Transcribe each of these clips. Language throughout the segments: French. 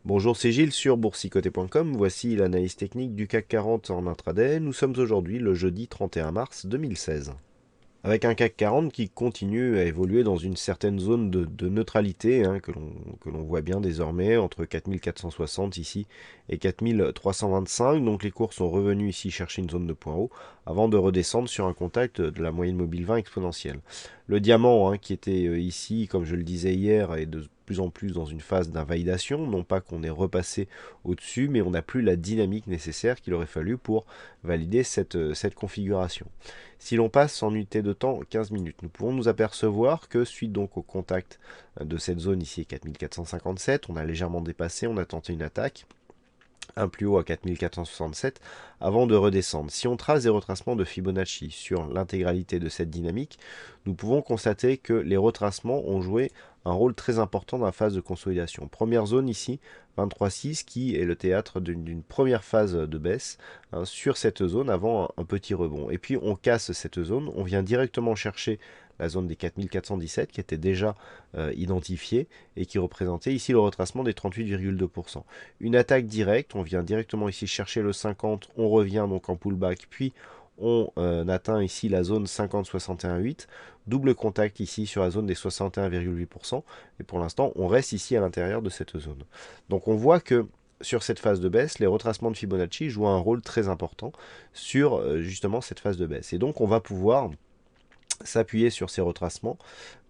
Bonjour, c'est Gilles sur boursicoté.com. Voici l'analyse technique du CAC 40 en intraday. Nous sommes aujourd'hui le jeudi 31 mars 2016. Avec un CAC 40 qui continue à évoluer dans une certaine zone de neutralité, que l'on voit bien désormais, entre 4460 ici et 4325. Donc les cours sont revenus ici chercher une zone de point haut avant de redescendre sur un contact de la moyenne mobile 20 exponentielle. Le diamant, qui était ici, comme je le disais hier, est de plus en plus dans une phase d'invalidation. Non pas qu'on est repassé au-dessus, mais on n'a plus la dynamique nécessaire qu'il aurait fallu pour valider cette configuration. Si l'on passe en unité de temps 15 minutes, nous pouvons nous apercevoir que suite donc au contact de cette zone ici 4457, on a légèrement dépassé, on a tenté une attaque, un plus haut à 4467 avant de redescendre. Si on trace des retracements de Fibonacci sur l'intégralité de cette dynamique, nous pouvons constater que les retracements ont joué un rôle très important dans la phase de consolidation. Première zone ici, 23,6 qui est le théâtre d'une première phase de baisse sur cette zone avant un petit rebond. Et puis on casse cette zone, on vient directement chercher la zone des 4417 qui était déjà identifiée et qui représentait ici le retracement des 38,2%. Une attaque directe, on vient directement ici chercher le 50, on revient donc en pullback, puis on atteint ici la zone 50-61,8, double contact ici sur la zone des 61,8%, et pour l'instant on reste ici à l'intérieur de cette zone. Donc on voit que sur cette phase de baisse, les retracements de Fibonacci jouent un rôle très important sur justement cette phase de baisse. Et donc on va pouvoir s'appuyer sur ces retracements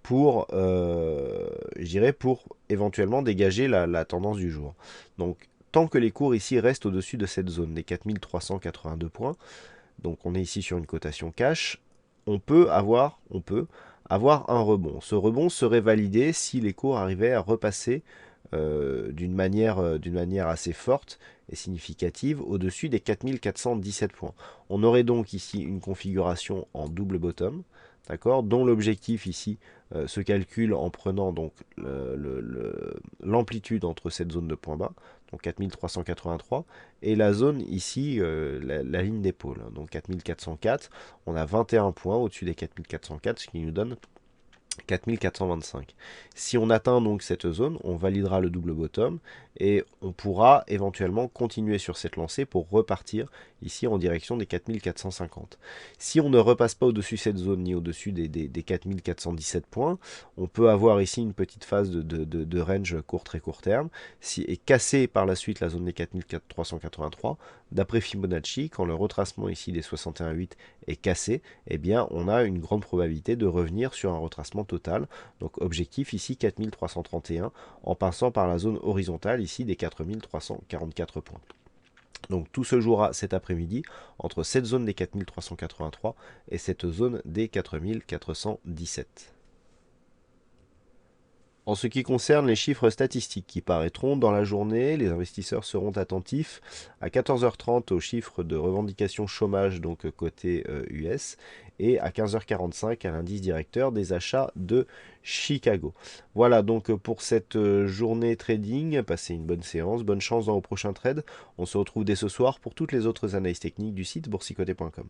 pour, je dirais, pour éventuellement dégager la tendance du jour. Donc, tant que les cours ici restent au-dessus de cette zone des 4382 points, donc on est ici sur une cotation cash, on peut avoir un rebond. Ce rebond serait validé si les cours arrivaient à repasser d'une manière assez forte et significative au-dessus des 4417 points. On aurait donc ici une configuration en double bottom, d'accord, dont l'objectif ici se calcule en prenant donc l'amplitude entre cette zone de point bas, donc 4383, et la zone ici, la ligne d'épaule, donc 4404. On a 21 points au-dessus des 4404, ce qui nous donne 4425. Si on atteint donc cette zone, on validera le double bottom et on pourra éventuellement continuer sur cette lancée pour repartir ici en direction des 4450. Si on ne repasse pas au-dessus de cette zone ni au-dessus des 4417 points, on peut avoir ici une petite phase de range très court terme et casser par la suite la zone des 4383. D'après Fibonacci, quand le retracement ici des 61,8 est cassé, eh bien on a une grande probabilité de revenir sur un retracement total. Donc objectif ici 4331 en passant par la zone horizontale ici des 4344 points. Donc tout se jouera cet après-midi entre cette zone des 4383 et cette zone des 4417. En ce qui concerne les chiffres statistiques qui paraîtront dans la journée, les investisseurs seront attentifs à 14h30 aux chiffres de revendication chômage, donc côté US, et à 15h45 à l'indice directeur des achats de Chicago. Voilà donc pour cette journée trading. Passez une bonne séance, bonne chance dans vos prochains trades. On se retrouve dès ce soir pour toutes les autres analyses techniques du site boursicoté.com.